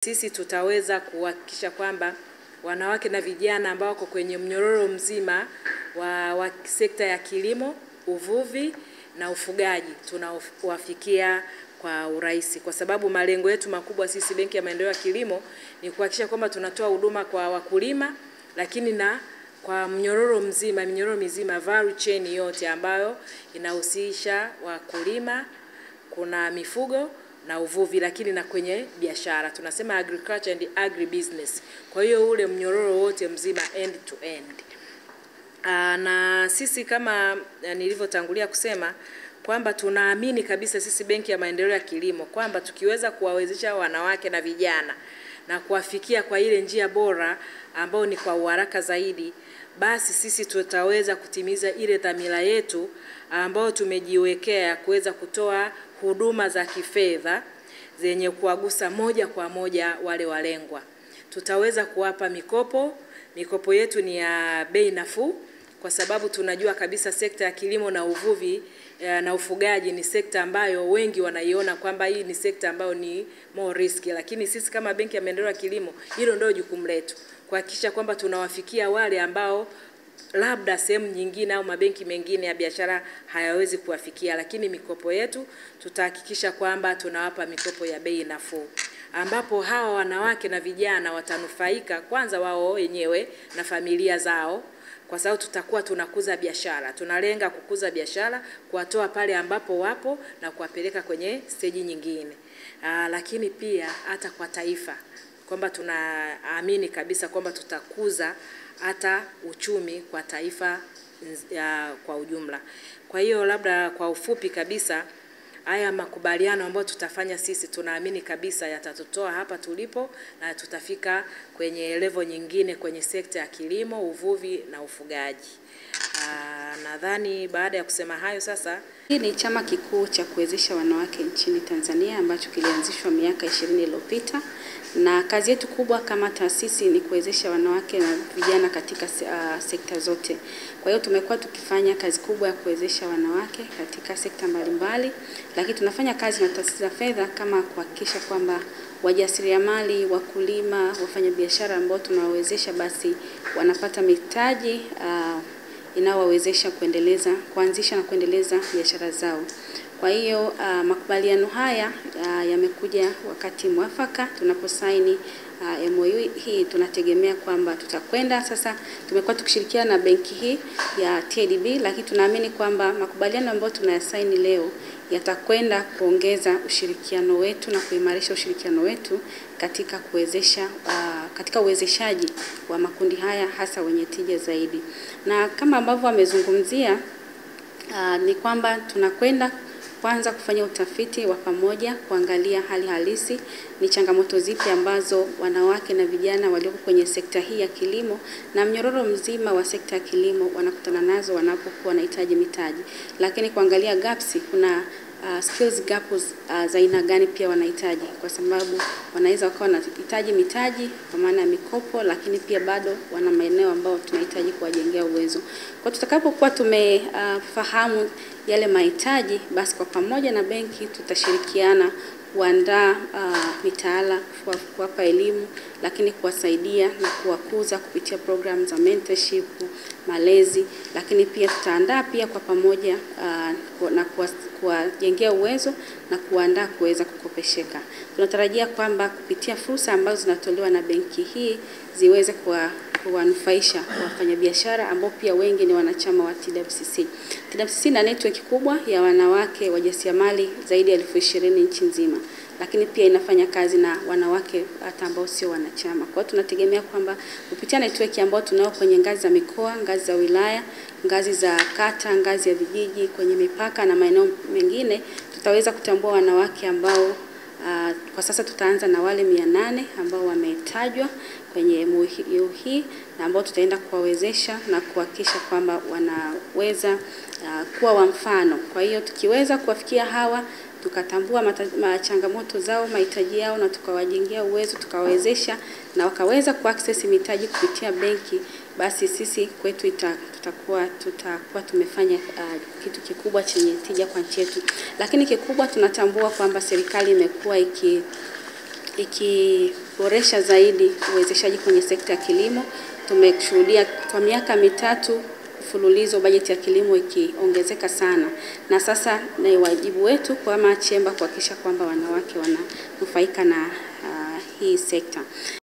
Sisi tutaweza kuhakikisha kwamba wanawake na vijana ambao wako kwenye mnyororo mzima wa sekta ya kilimo, uvuvi na ufugaji tunawafikia kwa urahisi, kwa sababu malengo yetu makubwa sisi Benki ya Maendeleo ya Kilimo ni kuhakikisha kwamba tunatoa huduma kwa wakulima, lakini na kwa mnyororo mzima value chain yote ambayo inahusisha wakulima, kuna mifugo na uvuvi, lakini na kwenye biashara tunasema agriculture and agribusiness. Kwa hiyo ule mnyororo wote mzima end to end. Na sisi kama nilivyotangulia kusema kwamba tunaamini kabisa sisi Benki ya Maendeleo ya Kilimo kwamba tukiweza kuwawezesha wanawake na vijana na kuwafikia kwa ile njia bora ambao ni kwa uharaka zaidi, basi sisi tutaweza kutimiza ile dhamira yetu ambao tumejiwekea kuweza kutoa huduma za kifedha zenye kuwagusa moja kwa moja wale walengwa. Tutaweza kuwapa mikopo. Mikopo yetu ni ya bei nafuu, kwa sababu tunajua kabisa sekta ya kilimo na uvuvi na ufugaji ni sekta ambayo wengi wanaiona kwamba hii ni sekta ambayo ni more risky, lakini sisi kama Benki ya Maendeleo ya Kilimo hilo ndio jukumu letu, kuhakikisha kwamba tunawafikia wale ambao labda sehemu nyingine au mabenki mengine ya biashara hayawezi kuwafikia. Lakini mikopo yetu tutahakikisha kwamba tunawapa mikopo ya bei nafuu, ambapo hawa wanawake na vijana watanufaika kwanza wao wenyewe na familia zao, kwa sababu tutakuwa tunakuza biashara. Tunalenga kukuza biashara, kuwatoa pale ambapo wapo na kuwapeleka kwenye stage nyingine. Lakini pia hata kwa taifa kwamba tunaamini kabisa kwamba tutakuza hata uchumi kwa taifa kwa ujumla. Kwa hiyo labda kwa ufupi kabisa, haya makubaliano ambayo tutafanya sisi tunaamini kabisa yatatutoa hapa tulipo na tutafika kwenye level nyingine kwenye sekta ya kilimo, uvuvi na ufugaji. Nadhani baada ya kusema hayo sasa, hii ni chama kikuu cha kuwezesha wanawake nchini Tanzania ambacho kilianzishwa miaka 20 iliyopita, na kazi yetu kubwa kama taasisi ni kuwezesha wanawake na vijana katika sekta zote. Kwa hiyo tumekuwa tukifanya kazi kubwa ya kuwezesha wanawake katika sekta mbalimbali, lakini tunafanya kazi na taasisi za fedha kama kuhakikisha kwamba wajasiriamali, wakulima, wafanyabiashara ambao tunawawezesha basi wanapata mitaji inawawezesha kuanzisha na kuendeleza biashara zao. Kwa hiyo makubaliano haya yamekuja wakati mwafaka. Tunaposaini MOU hii tunategemea kwamba tutakwenda sasa. Tumekuwa tukishirikiana na benki hii ya TADB, lakini tunaamini kwamba makubaliano ambayo tunayasaini leo yatakwenda kuongeza ushirikiano wetu na kuimarisha ushirikiano wetu katika kuwezesha katika uwezeshaji wa makundi haya hasa wenye tija zaidi. Na kama ambavyo amezungumzia ni kwamba tunakwenda kwanza kufanya utafiti wa pamoja, kuangalia hali halisi ni changamoto zipi ambazo wanawake na vijana walioko kwenye sekta hii ya kilimo na mnyororo mzima wa sekta ya kilimo wanakutana nazo wanapokuwa wanahitaji mitaji. Lakini kuangalia gaps, kuna skills gaps za aina gani pia wanahitaji, kwa sababu wanaweza wakawa wanahitaji mitaji kwa maana ya mikopo, lakini pia bado wana maeneo ambao tunahitaji kuwajengea uwezo. Kwa tutakapokuwa tumefahamu yale mahitaji, basi kwa pamoja na benki tutashirikiana kuandaa mitaala, kuwapa elimu, lakini kuwasaidia na kuwakuza kupitia program za mentorship, malezi, lakini pia tutaandaa pia kwa pamoja na kuwajengea uwezo na kuandaa kuweza kukopesheka. Tunatarajia kwamba kupitia fursa ambazo zinatolewa na benki hii ziweze kuwanufaisha wafanyabiashara ambao pia wengi ni wanachama wa TWCC. TWCC na network kubwa ya wanawake wajasiriamali zaidi ya 20,000 nchi nzima, lakini pia inafanya kazi na wanawake hata ambao sio wanachama. Kwa hiyo tunategemea kwamba kupitia network ambao tunao kwenye ngazi za mikoa, ngazi za wilaya, ngazi za kata, ngazi ya vijiji, kwenye mipaka na maeneo mengine, tutaweza kutambua wanawake ambao kwa sasa tutaanza na wale 800 ambao wametajwa kwenye MOU hii, na ambao tutaenda kuwawezesha na kuhakikisha kwamba wanaweza kuwa wa mfano. Kwa hiyo tukiweza kuwafikia hawa, tukatambua changamoto zao, mahitaji yao, na tukawajengea uwezo, tukawawezesha na wakaweza kuaccess mitaji kupitia benki, basi sisi kwetu tutakuwa tumefanya kitu kikubwa chenye tija kwa nchi yetu. Lakini kikubwa tunatambua kwamba serikali imekuwa kuboresha zaidi uwezeshaji kwenye sekta ya kilimo. Tumeshuhudia kwa miaka mitatu mfululizo bajeti ya kilimo ikiongezeka sana, na sasa ni wajibu wetu kama chemba kuhakikisha kwamba wanawake wananufaika na hii sekta.